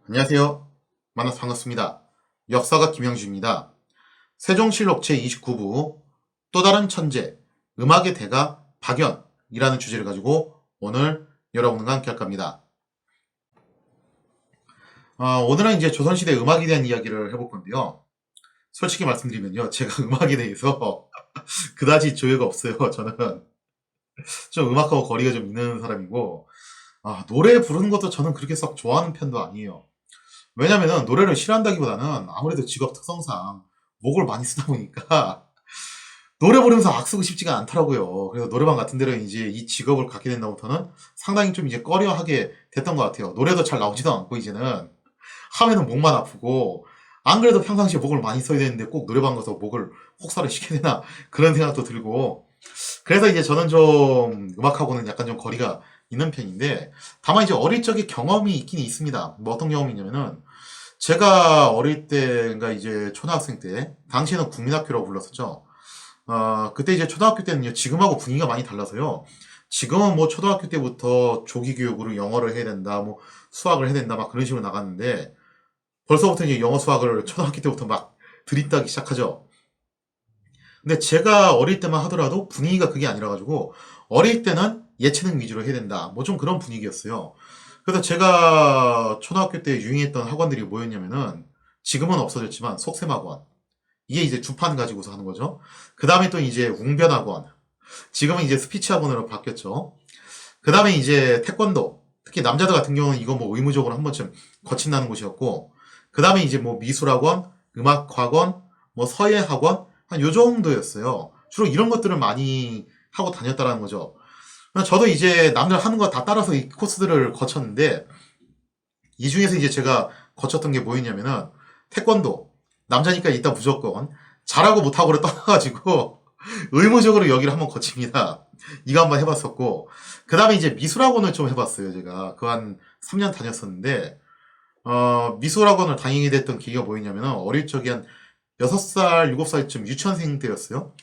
안녕하세요. 만나서 반갑습니다. 역사가 김영주입니다. 세종실록 제29부 또 다른 천재, 음악의 대가 박연이라는 주제를 가지고 오늘 여러분과 함께 할 겁니다. 오늘은 이제 조선시대 음악에 대한 이야기를 해볼 건데요. 솔직히 말씀드리면요. 제가 음악에 대해서 그다지 조예가 없어요. 저는 좀 음악하고 거리가 좀 있는 사람이고, 노래 부르는 것도 저는 그렇게 썩 좋아하는 편도 아니에요. 왜냐면은 노래를 싫어한다기보다는 아무래도 직업 특성상 목을 많이 쓰다 보니까 노래 부르면서 악 쓰고 싶지가 않더라고요. 그래서 노래방 같은 데는 이제 이 직업을 갖게 된다부터는 상당히 좀 이제 꺼려하게 됐던 것 같아요. 노래도 잘 나오지도 않고 이제는 하면은 목만 아프고, 안 그래도 평상시에 목을 많이 써야 되는데 꼭 노래방 가서 목을 혹사를 시켜야 되나 그런 생각도 들고, 그래서 이제 저는 좀 음악하고는 약간 좀 거리가 있는 편인데, 다만 이제 어릴 적에 경험이 있긴 있습니다. 뭐 어떤 경험이 있냐면은, 제가 어릴 때가 이제 초등학생 때, 당시에는 국민학교라고 불렀었죠. 그때 이제 초등학교 때는요, 지금하고 분위기가 많이 달라서요. 지금은 뭐 초등학교 때부터 조기 교육으로 영어를 해야 된다, 뭐 수학을 해야 된다, 막 그런 식으로 나갔는데, 벌써부터 이제 영어 수학을 초등학교 때부터 막 들이따기 시작하죠. 근데 제가 어릴 때만 하더라도 분위기가 그게 아니라가지고, 어릴 때는 예체능 위주로 해야 된다, 뭐 좀 그런 분위기였어요. 그래서 제가 초등학교 때 유행했던 학원들이 뭐였냐면은, 지금은 없어졌지만 속셈학원, 이게 이제 주판 가지고서 하는 거죠. 그 다음에 또 이제 웅변학원, 지금은 이제 스피치 학원으로 바뀌었죠. 그 다음에 이제 태권도, 특히 남자들 같은 경우는 이거 뭐 의무적으로 한 번쯤 거친다는 곳이었고, 그 다음에 이제 뭐 미술학원, 음악학원, 뭐 서예학원, 한 요 정도였어요. 주로 이런 것들을 많이 하고 다녔다라는 거죠. 저도 이제 남들 하는 거 다 따라서 이 코스들을 거쳤는데, 이 중에서 이제 제가 거쳤던 게 뭐였냐면은, 태권도, 남자니까 이따 무조건 잘하고 못하고를 떠나가지고 의무적으로 여기를 한번 거칩니다. 이거 한번 해봤었고, 그 다음에 이제 미술학원을 좀 해봤어요. 제가 그 한 3년 다녔었는데, 미술학원을 다니게 됐던 계기가 뭐였냐면, 어릴 적에 한 6살, 7살쯤 유치원생 때였어요.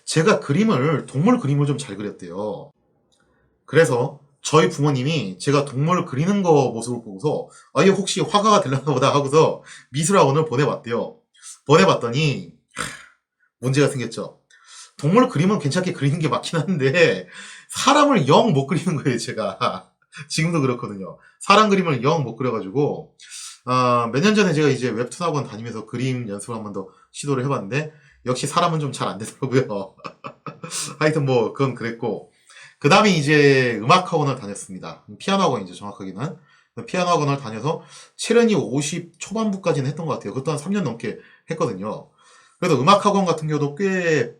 제가 동물 그림을 좀 잘 그렸대요. 그래서 저희 부모님이 제가 동물 그리는 거 모습을 보고서, 얘 혹시 화가가 되려나 보다 하고서 미술학원을 보내봤대요. 보내봤더니 문제가 생겼죠. 동물 그림은 괜찮게 그리는 게 맞긴 한데, 사람을 영 못 그리는 거예요, 제가. 지금도 그렇거든요. 사람 그림을 영 못 그려가지고, 몇 년 전에 제가 이제 웹툰 학원 다니면서 그림 연습을 한 번 더 시도를 해봤는데, 역시 사람은 좀 잘 안 되더라고요. 하여튼 뭐, 그건 그랬고. 그 다음에 이제 음악 학원을 다녔습니다. 피아노 학원이죠, 정확하게는. 피아노 학원을 다녀서 7년이 50 초반부까지는 했던 것 같아요. 그것도 한 3년 넘게 했거든요. 그래도 음악 학원 같은 경우도 꽤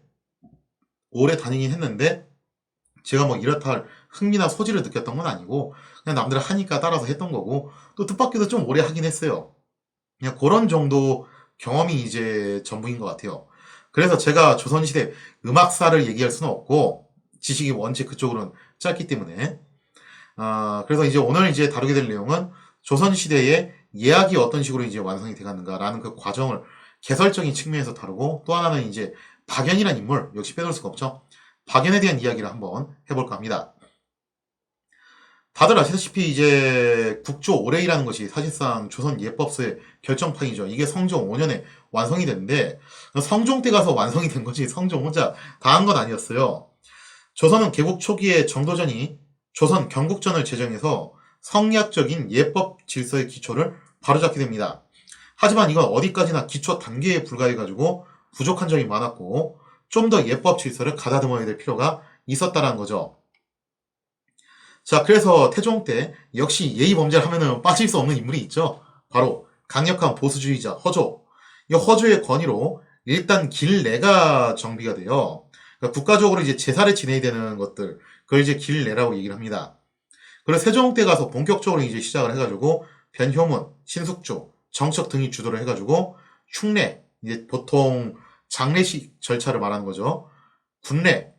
오래 다니긴 했는데, 제가 뭐 이렇다 할 흥미나 소질을 느꼈던 건 아니고, 그냥 남들 하니까 따라서 했던 거고, 또 뜻밖에도 좀 오래 하긴 했어요. 그냥 그런 정도 경험이 이제 전부인 것 같아요. 그래서 제가 조선시대 음악사를 얘기할 수는 없고, 지식이 원체 그쪽으로는 짧기 때문에. 그래서 이제 오늘 이제 다루게 될 내용은 조선시대의 예학이 어떤 식으로 이제 완성이 돼갔는가라는 그 과정을 개설적인 측면에서 다루고, 또 하나는 이제 박연이라는 인물, 역시 빼놓을 수가 없죠. 박연에 대한 이야기를 한번 해볼까 합니다. 다들 아시다시피 이제 국조 올해이라는 것이 사실상 조선 예법서의 결정판이죠. 이게 성종 5년에 완성이 됐는데, 성종 때 가서 완성이 된 거지 성종 혼자 다 한 건 아니었어요. 조선은 개국 초기에 정도전이 조선 경국전을 제정해서 성리학적인 예법 질서의 기초를 바로잡게 됩니다. 하지만 이건 어디까지나 기초 단계에 불과해가지고 부족한 점이 많았고, 좀 더 예법 질서를 가다듬어야 될 필요가 있었다는 거죠. 자, 그래서 태종 때 역시 예의 범죄를 하면은 빠질 수 없는 인물이 있죠. 바로 강력한 보수주의자 허조. 이 허조의 권위로 일단 길내가 정비가 돼요. 그러니까 국가적으로 이제 제사를 지내야 되는 것들, 그걸 이제 길내라고 얘기를 합니다. 그래서 세종 때 가서 본격적으로 이제 시작을 해가지고 변효문, 신숙주, 정척 등이 주도를 해가지고 흉례, 이제 보통 장례식 절차를 말하는 거죠. 군례,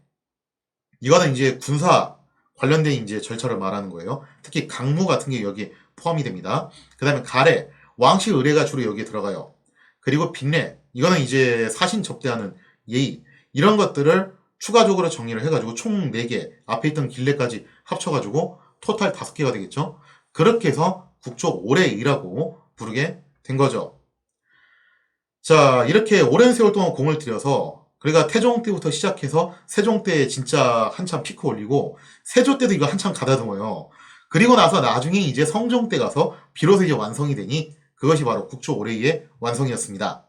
이거는 이제 군사 관련된 이제 절차를 말하는 거예요. 특히 강무 같은 게 여기에 포함이 됩니다. 그 다음에 가례, 왕실 의례가 주로 여기에 들어가요. 그리고 빈례, 이거는 이제 사신 접대하는 예의, 이런 것들을 추가적으로 정리를 해가지고 총 4개, 앞에 있던 길례까지 합쳐가지고 토탈 5개가 되겠죠. 그렇게 해서 국조 올해의라고 부르게 된 거죠. 자, 이렇게 오랜 세월 동안 공을 들여서 그러니까 태종 때부터 시작해서 세종 때 진짜 한참 피크 올리고 세조 때도 이거 한참 가다듬어요. 그리고 나서 나중에 이제 성종 때 가서 비로소 이제 완성이 되니 그것이 바로 국조 올해의 완성이었습니다.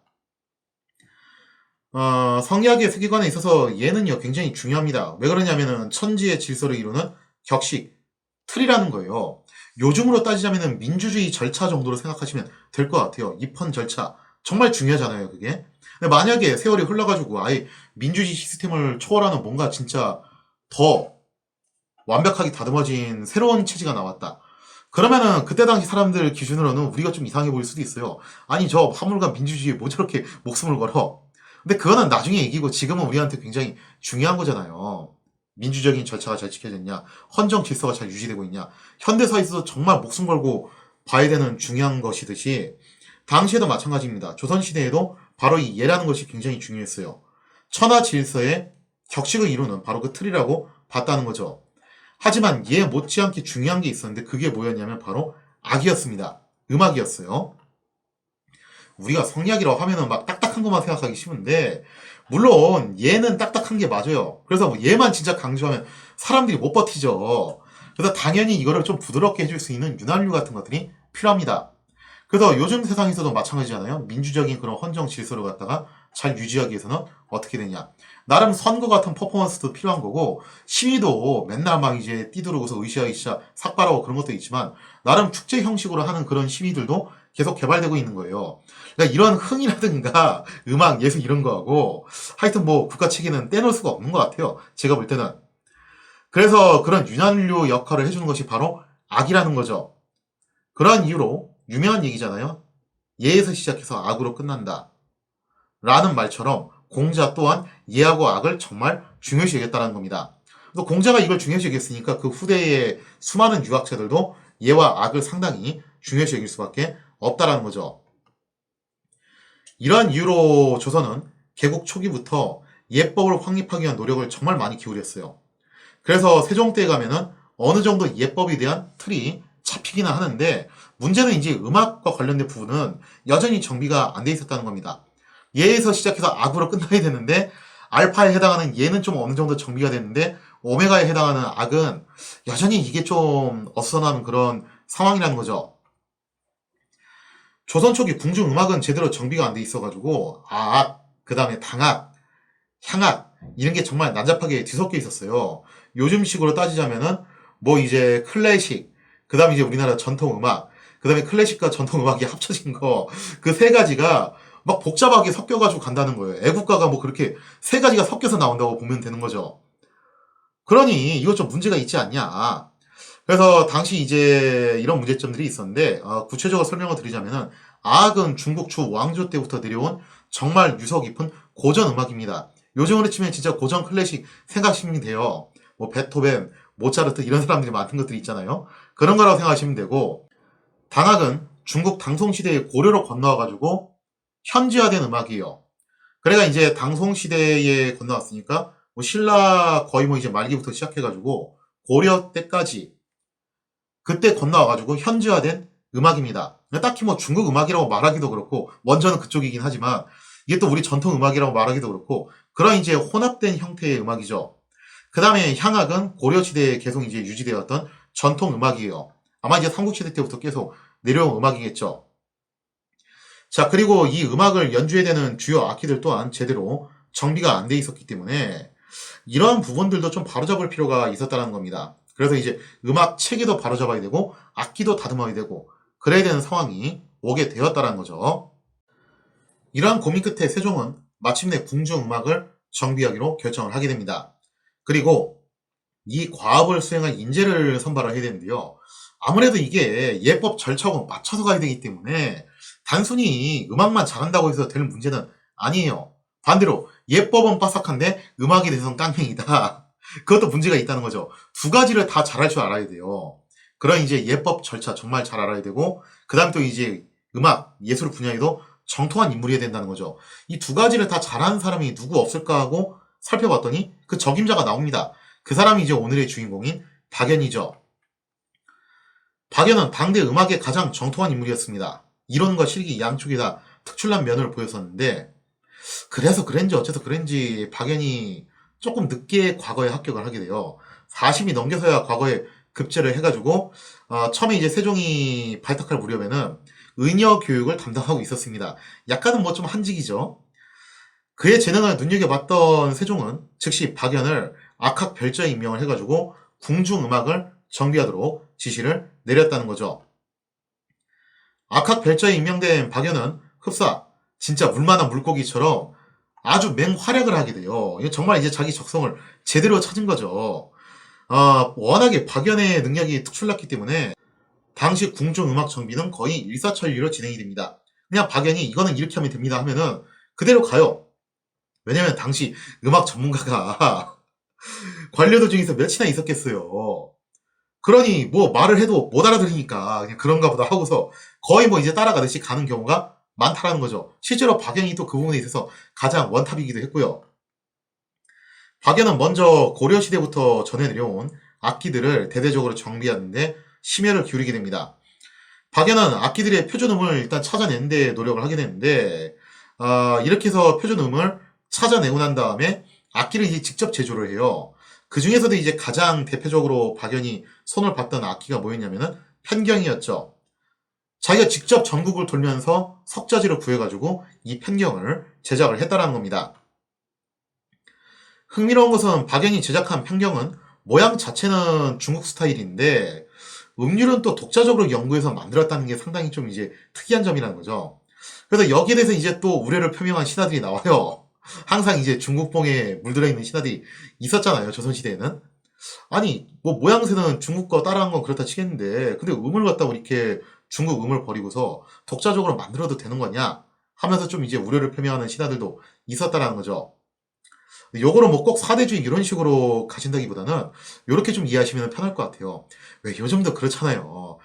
성리학의 세계관에 있어서 얘는요 굉장히 중요합니다. 왜 그러냐면은 천지의 질서를 이루는 격식, 틀이라는 거예요. 요즘으로 따지자면은 민주주의 절차 정도로 생각하시면 될 것 같아요. 입헌 절차. 정말 중요하잖아요, 그게. 근데 만약에 세월이 흘러가지고 아예 민주주의 시스템을 초월하는 뭔가 진짜 더 완벽하게 다듬어진 새로운 체제가 나왔다. 그러면은 그때 당시 사람들 기준으로는 우리가 좀 이상해 보일 수도 있어요. 아니 저 화물간 민주주의에 뭐 저렇게 목숨을 걸어. 근데 그거는 나중에 얘기고 지금은 우리한테 굉장히 중요한 거잖아요. 민주적인 절차가 잘 지켜졌냐, 헌정 질서가 잘 유지되고 있냐. 현대사에서 정말 목숨 걸고 봐야 되는 중요한 것이듯이 당시에도 마찬가지입니다. 조선시대에도 바로 이 예라는 것이 굉장히 중요했어요. 천하 질서의 격식을 이루는 바로 그 틀이라고 봤다는 거죠. 하지만 얘 못지않게 중요한 게 있었는데 그게 뭐였냐면 바로 악이었습니다. 음악이었어요. 우리가 성리학이라고 하면은 막 딱딱한 것만 생각하기 쉬운데 물론 얘는 딱딱한 게 맞아요. 그래서 뭐 얘만 진짜 강조하면 사람들이 못 버티죠. 그래서 당연히 이거를 좀 부드럽게 해줄 수 있는 윤활유 같은 것들이 필요합니다. 그래서 요즘 세상에서도 마찬가지잖아요. 민주적인 그런 헌정 질서를 갖다가 잘 유지하기 위해서는 어떻게 되냐. 나름 선거 같은 퍼포먼스도 필요한 거고 시위도 맨날 막 이제 띠두르고서 으쌰으쌰 삭발하고 그런 것도 있지만 나름 축제 형식으로 하는 그런 시위들도 계속 개발되고 있는 거예요. 그러니까 이런 흥이라든가 음악, 예술 이런 거하고 하여튼 뭐 국가 체계는 떼놓을 수가 없는 것 같아요. 제가 볼 때는. 그래서 그런 윤활유 역할을 해주는 것이 바로 악이라는 거죠. 그러한 이유로 유명한 얘기잖아요. 예에서 시작해서 악으로 끝난다. 라는 말처럼 공자 또한 예하고 악을 정말 중요시 여겼다는 겁니다. 또 공자가 이걸 중요시 여겼으니까 그 후대의 수많은 유학자들도 예와 악을 상당히 중요시 여길 수밖에 없다라는 거죠. 이러한 이유로 조선은 개국 초기부터 예법을 확립하기 위한 노력을 정말 많이 기울였어요. 그래서 세종 때에 가면은 어느 정도 예법에 대한 틀이 잡히기는 하는데 문제는 이제 음악과 관련된 부분은 여전히 정비가 안 돼 있었다는 겁니다. 예에서 시작해서 악으로 끝나야 되는데 알파에 해당하는 예는 좀 어느 정도 정비가 됐는데 오메가에 해당하는 악은 여전히 이게 좀 어수선한 그런 상황이라는 거죠. 조선 초기 궁중 음악은 제대로 정비가 안 돼 있어가지고 악, 그 다음에 당악, 향악 이런 게 정말 난잡하게 뒤섞여 있었어요. 요즘식으로 따지자면은 뭐 이제 클래식, 그 다음에 이제 우리나라 전통 음악, 그 다음에 클래식과 전통 음악이 합쳐진 거 그 세 가지가 막 복잡하게 섞여가지고 간다는 거예요. 애국가가 뭐 그렇게 세 가지가 섞여서 나온다고 보면 되는 거죠. 그러니 이거 좀 문제가 있지 않냐. 그래서 당시 이제 이런 문제점들이 있었는데 구체적으로 설명을 드리자면은 악은 중국 주 왕조 때부터 내려온 정말 유서 깊은 고전 음악입니다. 요즘으로 치면 진짜 고전 클래식 생각하시면 돼요. 뭐 베토벤, 모차르트 이런 사람들이 만든 것들이 있잖아요. 그런 거라고 생각하시면 되고 당악은 중국 당송시대의 고려로 건너와가지고 현지화된 음악이에요. 그래가 이제 당송시대에 건너왔으니까 뭐 신라 거의 뭐 이제 말기부터 시작해가지고 고려 때까지 그때 건너와가지고 현지화된 음악입니다. 딱히 뭐 중국 음악이라고 말하기도 그렇고 원조는 그쪽이긴 하지만 이게 또 우리 전통 음악이라고 말하기도 그렇고 그런 이제 혼합된 형태의 음악이죠. 그 다음에 향악은 고려시대에 계속 이제 유지되었던 전통 음악이에요. 아마 이제 삼국시대 때부터 계속 내려온 음악이겠죠. 자, 그리고 이 음악을 연주해야 되는 주요 악기들 또한 제대로 정비가 안 돼 있었기 때문에 이러한 부분들도 좀 바로잡을 필요가 있었다는 겁니다. 그래서 이제 음악 체계도 바로잡아야 되고 악기도 다듬어야 되고 그래야 되는 상황이 오게 되었다는 거죠. 이러한 고민 끝에 세종은 마침내 궁중음악을 정비하기로 결정을 하게 됩니다. 그리고 이 과업을 수행할 인재를 선발을 해야 되는데요. 아무래도 이게 예법 절차하고 맞춰서 가야 되기 때문에 단순히 음악만 잘한다고 해서 될 문제는 아니에요. 반대로 예법은 빠삭한데 음악에 대해서는 깡패이다. 그것도 문제가 있다는 거죠. 두 가지를 다 잘할 줄 알아야 돼요. 그런 이제 예법 절차 정말 잘 알아야 되고 그 다음에 또 이제 음악, 예술 분야에도 정통한 인물이어야 된다는 거죠. 이 두 가지를 다 잘하는 사람이 누구 없을까 하고 살펴봤더니 그 적임자가 나옵니다. 그 사람이 이제 오늘의 주인공인 박연이죠. 박연은 당대 음악의 가장 정통한 인물이었습니다. 이론과 실기 양쪽이 다 특출난 면을 보였었는데, 그래서 그런지 어째서 그런지 박연이 조금 늦게 과거에 합격을 하게 돼요. 40이 넘겨서야 과거에 급제를 해가지고 처음에 이제 세종이 발탁할 무렵에는 의녀 교육을 담당하고 있었습니다. 약간은 뭐 좀 한직이죠. 그의 재능을 눈여겨봤던 세종은 즉시 박연을 악학 별자에 임명을 해가지고 궁중음악을 정비하도록 지시를 내렸다는 거죠. 악학 별자에 임명된 박연은 흡사 진짜 물만한 물고기처럼 아주 맹활약을 하게 돼요. 이거 정말 이제 자기 적성을 제대로 찾은 거죠. 워낙에 박연의 능력이 특출났기 때문에 당시 궁중음악 정비는 거의 일사천리로 진행이 됩니다. 그냥 박연이 이거는 이렇게 하면 됩니다 하면은 그대로 가요. 왜냐면 당시 음악 전문가가 관료들 중에서 몇이나 있었겠어요. 그러니 뭐 말을 해도 못 알아들으니까 그냥 그런가 보다 하고서 거의 뭐 이제 따라가듯이 가는 경우가 많다라는 거죠. 실제로 박연이 또 그 부분에 있어서 가장 원탑이기도 했고요. 박연은 먼저 고려시대부터 전해 내려온 악기들을 대대적으로 정비하는데 심혈을 기울이게 됩니다. 박연은 악기들의 표준음을 일단 찾아내는 데 노력을 하게 되는데 이렇게 해서 표준음을 찾아내고 난 다음에 악기를 이제 직접 제조를 해요. 그 중에서도 이제 가장 대표적으로 박연이 손을 봤던 악기가 뭐였냐면은 편경이었죠. 자기가 직접 전국을 돌면서 석자지를 구해가지고 이 편경을 제작을 했다라는 겁니다. 흥미로운 것은 박연이 제작한 편경은 모양 자체는 중국 스타일인데 음률은 또 독자적으로 연구해서 만들었다는 게 상당히 좀 이제 특이한 점이라는 거죠. 그래서 여기에 대해서 이제 또 우려를 표명한 신하들이 나와요. 항상 이제 중국봉에 물들어 있는 신하들이 있었잖아요. 조선시대에는. 아니, 뭐 모양새는 중국 거 따라한 건 그렇다 치겠는데, 근데 음을 갖다가 이렇게 중국 음을 버리고서 독자적으로 만들어도 되는 거냐? 하면서 좀 이제 우려를 표명하는 신하들도 있었다라는 거죠. 요거를 뭐 꼭 사대주의 이런 식으로 가신다기보다는 요렇게 좀 이해하시면 편할 것 같아요. 왜 요즘도 그렇잖아요.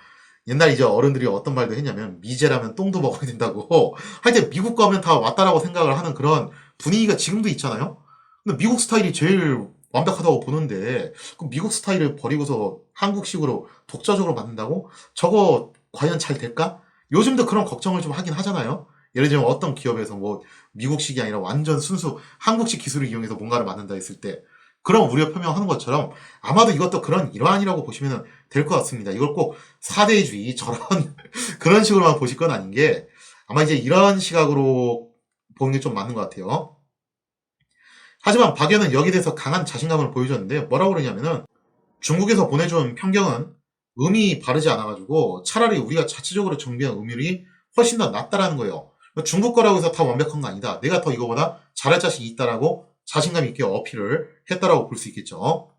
옛날 이제 어른들이 어떤 말도 했냐면 미제라면 똥도 먹어야 된다고. 하여튼 미국 가면 다 왔다라고 생각을 하는 그런 분위기가 지금도 있잖아요. 근데 미국 스타일이 제일 완벽하다고 보는데 그 미국 스타일을 버리고서 한국식으로 독자적으로 만든다고? 저거 과연 잘 될까? 요즘도 그런 걱정을 좀 하긴 하잖아요. 예를 들면 어떤 기업에서 뭐 미국식이 아니라 완전 순수 한국식 기술을 이용해서 뭔가를 만든다 했을 때 그런 우려 표명하는 것처럼 아마도 이것도 그런 일환이라고 보시면 될 것 같습니다. 이걸 꼭 사대주의 저런 그런 식으로만 보실 건 아닌 게 아마 이제 이런 시각으로 보는 게 좀 맞는 것 같아요. 하지만 박연은 여기에 대해서 강한 자신감을 보여줬는데 뭐라고 그러냐면은 중국에서 보내준 편경은 음이 바르지 않아가지고 차라리 우리가 자체적으로 정비한 음율이 훨씬 더 낫다라는 거예요. 중국 거라고 해서 다 완벽한 거 아니다. 내가 더 이거보다 잘할 자신이 있다라고 자신감 있게 어필을 했다라고 볼 수 있겠죠.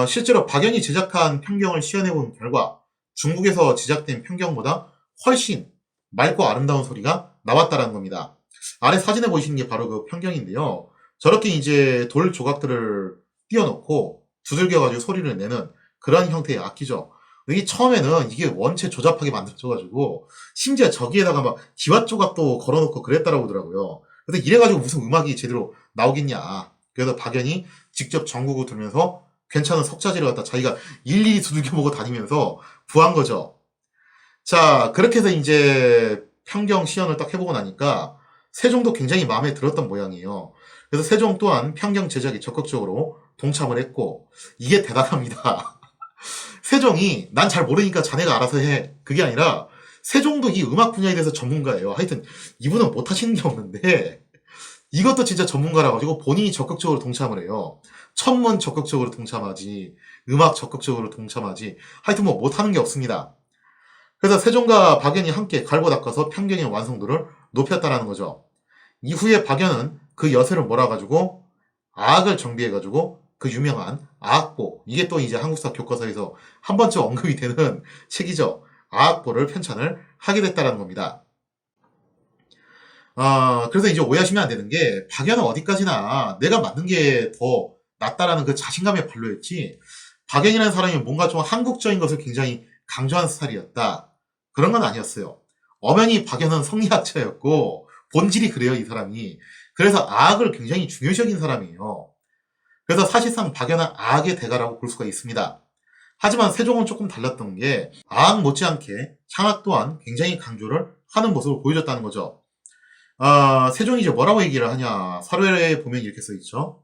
실제로 박연이 제작한 편경을 시연해본 결과 중국에서 제작된 편경보다 훨씬 맑고 아름다운 소리가 나왔다라는 겁니다. 아래 사진에 보이시는 게 바로 그 편경인데요. 저렇게 이제 돌 조각들을 띄워놓고 두들겨가지고 소리를 내는 그런 형태의 악기죠. 이게 처음에는 이게 원체 조잡하게 만들어져가지고 심지어 저기에다가 막 기왓 조각도 걸어놓고 그랬다라고 하더라고요. 그래서 이래가지고 무슨 음악이 제대로 나오겠냐. 그래서 박연이 직접 전국을 돌면서 괜찮은 석자지를 갖다 자기가 일일이 두들겨보고 다니면서 구한 거죠. 자, 그렇게 해서 이제 편경 시연을 딱 해보고 나니까 세종도 굉장히 마음에 들었던 모양이에요. 그래서 세종 또한 편경 제작에 적극적으로 동참을 했고 이게 대단합니다. 세종이 난 잘 모르니까 자네가 알아서 해. 그게 아니라 세종도 이 음악 분야에 대해서 전문가예요. 하여튼 이분은 못하시는 게 없는데 이것도 진짜 전문가라 가지고 본인이 적극적으로 동참을 해요. 천문 적극적으로 동참하지, 음악 적극적으로 동참하지. 하여튼 뭐 못하는 게 없습니다. 그래서 세종과 박연이 함께 갈고 닦아서 편경의 완성도를 높였다라는 거죠. 이후에 박연은 그 여세를 몰아가지고 아악을 정비해가지고 그 유명한 아악보, 이게 또 이제 한국사 교과서에서 한 번쯤 언급이 되는 책이죠. 아악보를 편찬을 하게 됐다라는 겁니다. 그래서 이제 오해하시면 안 되는 게 박연은 어디까지나 내가 맞는 게 더 낫다라는 그 자신감의 발로였지 박연이라는 사람이 뭔가 좀 한국적인 것을 굉장히 강조하는 스타일이었다. 그런 건 아니었어요. 엄연히 박연은 성리학자였고 본질이 그래요, 이 사람이. 그래서 아악을 굉장히 중요시 여긴 사람이에요. 그래서 사실상 박연은 아악의 대가라고 볼 수가 있습니다. 하지만 세종은 조금 달랐던 게 아악 못지않게 향악 또한 굉장히 강조를 하는 모습을 보여줬다는 거죠. 세종이 이제 뭐라고 얘기를 하냐. 사료에 보면 이렇게 써있죠.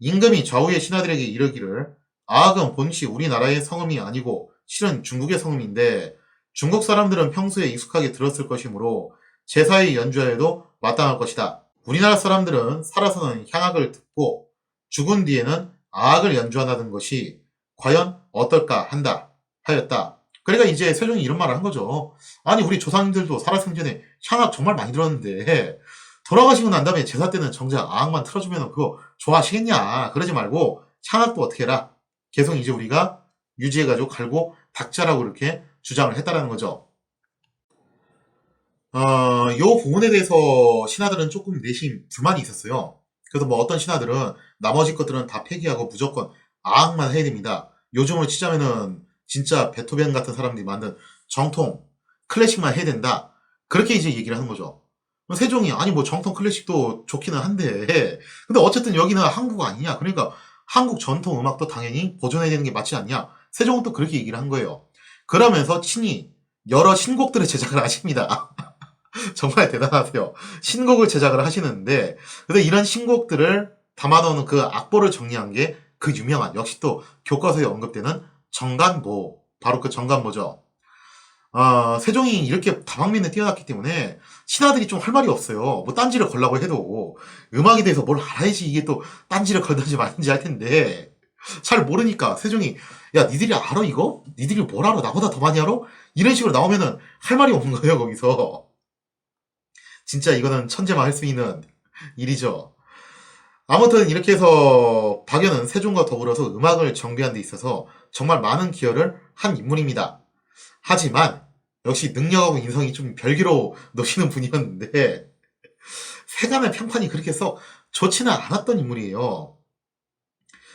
임금이 좌우의 신하들에게 이르기를 아악은 본시 우리나라의 성음이 아니고 실은 중국의 성음인데 중국 사람들은 평소에 익숙하게 들었을 것이므로 제사에 연주하여도 마땅할 것이다. 우리나라 사람들은 살아서는 향악을 듣고 죽은 뒤에는 아악을 연주한다는 것이 과연 어떨까 한다 하였다. 그러니까 이제 세종이 이런 말을 한 거죠. 아니 우리 조상님들도 살아생 전에 향악 정말 많이 들었는데 돌아가시고 난 다음에 제사 때는 정작 아악만 틀어주면 그거 좋아하시겠냐. 그러지 말고 향악도 어떻게 해라. 계속 이제 우리가 유지해가지고 갈고 닦자라고 이렇게 주장을 했다라는 거죠. 요 부분에 대해서 신하들은 조금 내심 불만이 있었어요. 그래서 뭐 어떤 신하들은 나머지 것들은 다 폐기하고 무조건 아악만 해야 됩니다. 요즘으로 치자면은 진짜 베토벤 같은 사람들이 만든 정통 클래식만 해야 된다. 그렇게 이제 얘기를 하는 거죠. 세종이 아니 뭐 정통 클래식도 좋기는 한데 근데 어쨌든 여기는 한국 아니냐. 그러니까 한국 전통 음악도 당연히 보존해야 되는 게 맞지 않냐. 세종은 또 그렇게 얘기를 한 거예요. 그러면서 친히 여러 신곡들을 제작을 하십니다. 정말 대단하세요. 신곡을 제작을 하시는데, 근데 이런 신곡들을 담아놓는 그 악보를 정리한 게 그 유명한, 역시 또 교과서에 언급되는 정간모, 바로 그 정간모죠. 세종이 이렇게 다방면에 뛰어났기 때문에 신하들이 좀 할 말이 없어요. 뭐 딴지를 걸라고 해도 음악에 대해서 뭘 알아야지 이게 또 딴지를 걸든지 말든지 할 텐데 잘 모르니까 세종이 야 니들이 알아 이거? 니들이 뭘 알아? 나보다 더 많이 알아? 이런 식으로 나오면은 할 말이 없는 거예요 거기서. 진짜 이거는 천재만 할 수 있는 일이죠. 아무튼 이렇게 해서 박연은 세종과 더불어서 음악을 정비하는 데 있어서 정말 많은 기여를 한 인물입니다. 하지만 역시 능력하고 인성이 좀 별개로 노시는 분이었는데 세간의 평판이 그렇게 썩 좋지는 않았던 인물이에요.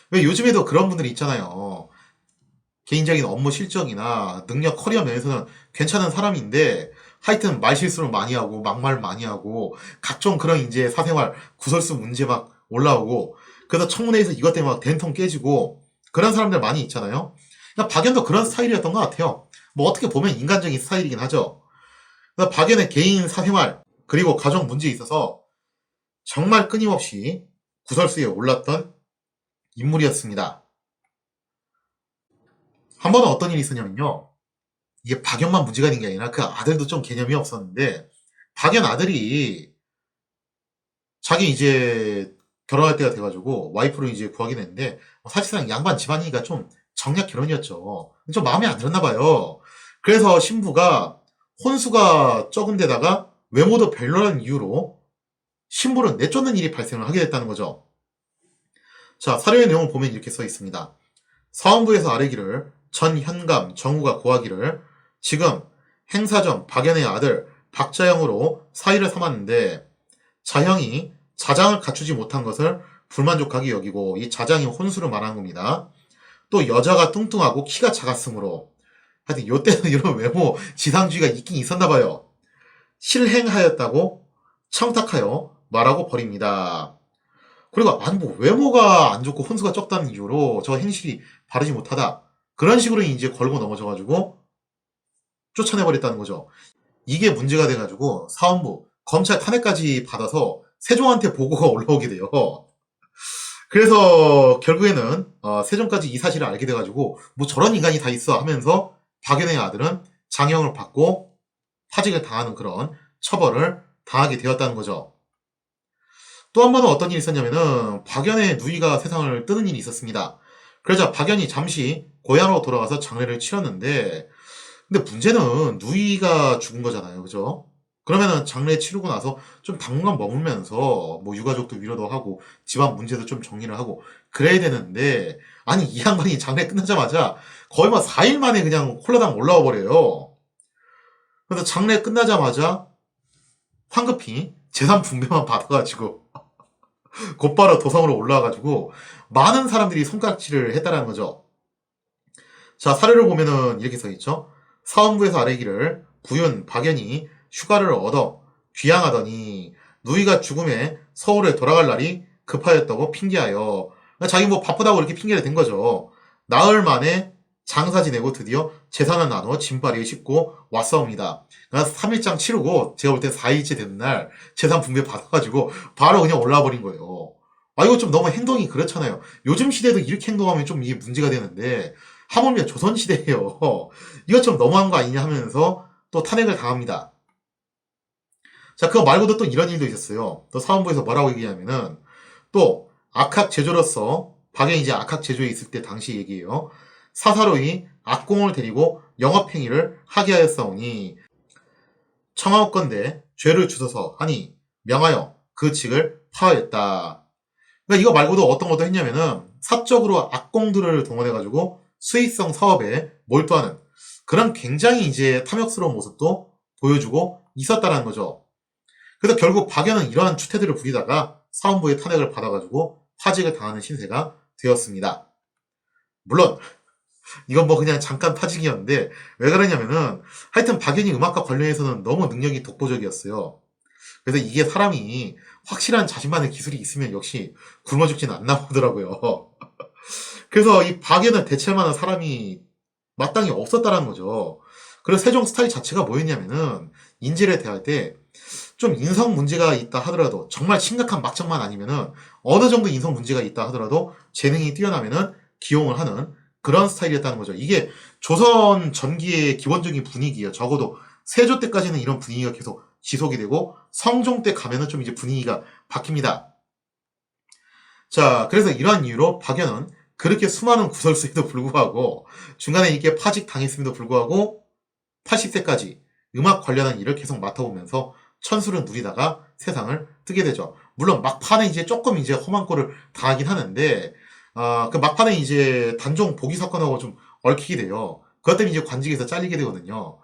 왜 요즘에도 그런 분들이 있잖아요. 개인적인 업무 실적이나 능력 커리어 면에서는 괜찮은 사람인데 하여튼 말실수를 많이 하고 막말 많이 하고 각종 그런 이제 사생활 구설수 문제 막 올라오고 그래서 청문회에서 이것 때문에 막 된통 깨지고 그런 사람들 많이 있잖아요. 그러니까 박연도 그런 스타일이었던 것 같아요. 뭐 어떻게 보면 인간적인 스타일이긴 하죠. 그러니까 박연의 개인 사생활 그리고 가정 문제에 있어서 정말 끊임없이 구설수에 올랐던 인물이었습니다. 한 번은 어떤 일이 있었냐면요. 이게 박연만 문제가 된 게 아니라 그 아들도 좀 개념이 없었는데 박연 아들이 자기 이제 결혼할 때가 돼가지고 와이프를 이제 구하게 됐는데 사실상 양반 집안이니까 좀 정략 결혼이었죠. 좀 마음에 안 들었나 봐요. 그래서 신부가 혼수가 적은 데다가 외모도 별로라는 이유로 신부를 내쫓는 일이 발생을 하게 됐다는 거죠. 자, 사료의 내용을 보면 이렇게 써 있습니다. 사원부에서 아뢰기를 전 현감 정우가 고하기를 지금 행사점 박연의 아들 박자영으로 사위를 삼았는데 자형이 자장을 갖추지 못한 것을 불만족하게 여기고 이 자장이 혼수를 말한 겁니다. 또 여자가 뚱뚱하고 키가 작았으므로 하여튼 요때는 이런 외모 지상주의가 있긴 있었나 봐요. 실행하였다고 청탁하여 말하고 버립니다. 그리고 아니 뭐 외모가 안 좋고 혼수가 적다는 이유로 저 행실이 바르지 못하다. 그런 식으로 이제 걸고 넘어져가지고 쫓아내버렸다는 거죠. 이게 문제가 돼가지고 사원부 검찰 탄핵까지 받아서 세종한테 보고가 올라오게 돼요. 그래서 결국에는 세종까지 이 사실을 알게 돼가지고 뭐 저런 인간이 다 있어 하면서 박연의 아들은 장형을 받고 파직을 당하는 그런 처벌을 당하게 되었다는 거죠. 또 한 번은 어떤 일이 있었냐면은 박연의 누이가 세상을 뜨는 일이 있었습니다. 그러자 박연이 잠시 고향으로 돌아가서 장례를 치렀는데 근데 문제는 누이가 죽은 거잖아요. 그죠? 그러면은 장례 치르고 나서 좀 당분간 머물면서 뭐 유가족도 위로도 하고 집안 문제도 좀 정리를 하고 그래야 되는데 아니 이 양반이 장례 끝나자마자 거의 막 4일 만에 그냥 홀라당 올라와 버려요. 그래서 장례 끝나자마자 황급히 재산 분배만 받아가지고 곧바로 도성으로 올라와가지고 많은 사람들이 손가락질을 했다라는 거죠. 자, 사례를 보면은 이렇게 써있죠. 사원부에서 아뢰기를 부윤 박연이 휴가를 얻어 귀향하더니 누이가 죽음에 서울에 돌아갈 날이 급하였다고 핑계하여 자기 뭐 바쁘다고 이렇게 핑계를 댄 거죠. 나흘 만에 장사 지내고 드디어 재산을 나누어 짐바리에 싣고 왔사옵니다. 그러니까 3일장 치르고 제가 볼 때 4일째 되는 날 재산 분배 받아가지고 바로 그냥 올라와 버린 거예요. 아, 이거 좀 너무 행동이 그렇잖아요. 요즘 시대도 이렇게 행동하면 좀 이게 문제가 되는데 하물며 조선시대예요. 이거 좀 너무한 거 아니냐 하면서 또 탄핵을 당합니다. 자, 그거 말고도 또 이런 일도 있었어요. 또 사원부에서 뭐라고 얘기하면은 또 악학제조로서 박연이 이제 악학제조에 있을 때 당시 얘기예요. 사사로이 악공을 데리고 영업행위를 하게 하였사오니 청하옵건대 죄를 주소서 하니 명하여 그 직을 파하였다. 그러니까 이거 말고도 어떤 것도 했냐면은 사적으로 악공들을 동원해가지고 수익성 사업에 몰두하는 그런 굉장히 이제 탐욕스러운 모습도 보여주고 있었다는 거죠. 그래서 결국 박연은 이러한 추태들을 부리다가 사원부의 탄핵을 받아가지고 파직을 당하는 신세가 되었습니다. 물론 이건 뭐 그냥 잠깐 파직이었는데 왜 그러냐면은 하여튼 박연이 음악과 관련해서는 너무 능력이 독보적이었어요. 그래서 이게 사람이 확실한 자신만의 기술이 있으면 역시 굶어 죽지는 않나 보더라고요. 그래서 이 박연을 대체할 만한 사람이 마땅히 없었다는 거죠. 그래서 세종 스타일 자체가 뭐였냐면은 인재를 대할 때 좀 인성 문제가 있다 하더라도 정말 심각한 막장만 아니면은 어느 정도 인성 문제가 있다 하더라도 재능이 뛰어나면은 기용을 하는 그런 스타일이었다는 거죠. 이게 조선 전기의 기본적인 분위기예요. 적어도 세조 때까지는 이런 분위기가 계속 지속이 되고 성종 때 가면은 좀 이제 분위기가 바뀝니다. 자, 그래서 이러한 이유로 박연은 그렇게 수많은 구설수에도 불구하고 중간에 이렇게 파직 당했음에도 불구하고 80세까지 음악 관련한 일을 계속 맡아오면서 천수를 누리다가 세상을 뜨게 되죠. 물론 막판에 이제 조금 이제 험한 꼴을 당하긴 하는데, 그 막판에 이제 단종 보기 사건하고 좀 얽히게 돼요. 그것 때문에 이제 관직에서 잘리게 되거든요.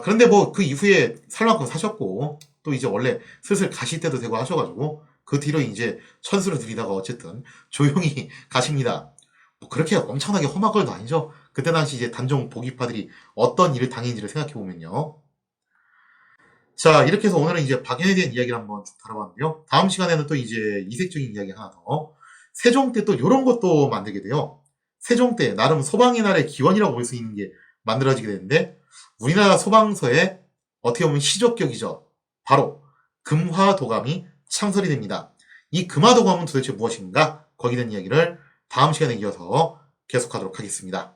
그런데 뭐 그 이후에 살 만큼 사셨고, 또 이제 원래 슬슬 가실 때도 되고 하셔가지고, 그 뒤로 이제 천수를 누리다가 어쨌든 조용히 가십니다. 뭐 그렇게 엄청나게 험한 걸도 아니죠. 그때 당시 이제 단종 보기파들이 어떤 일을 당했는지를 생각해보면요. 자, 이렇게 해서 오늘은 이제 박연에 대한 이야기를 한번 쭉 다뤄봤는데요. 다음 시간에는 또 이제 이색적인 이야기 하나 더. 세종 때 또 이런 것도 만들게 돼요. 세종 때 나름 소방의 날의 기원이라고 볼 수 있는 게 만들어지게 되는데, 우리나라 소방서의 어떻게 보면 시조격이죠. 바로 금화도감이 창설이 됩니다. 이 금화도감은 도대체 무엇인가? 거기에 대한 이야기를 다음 시간에 이어서 계속하도록 하겠습니다.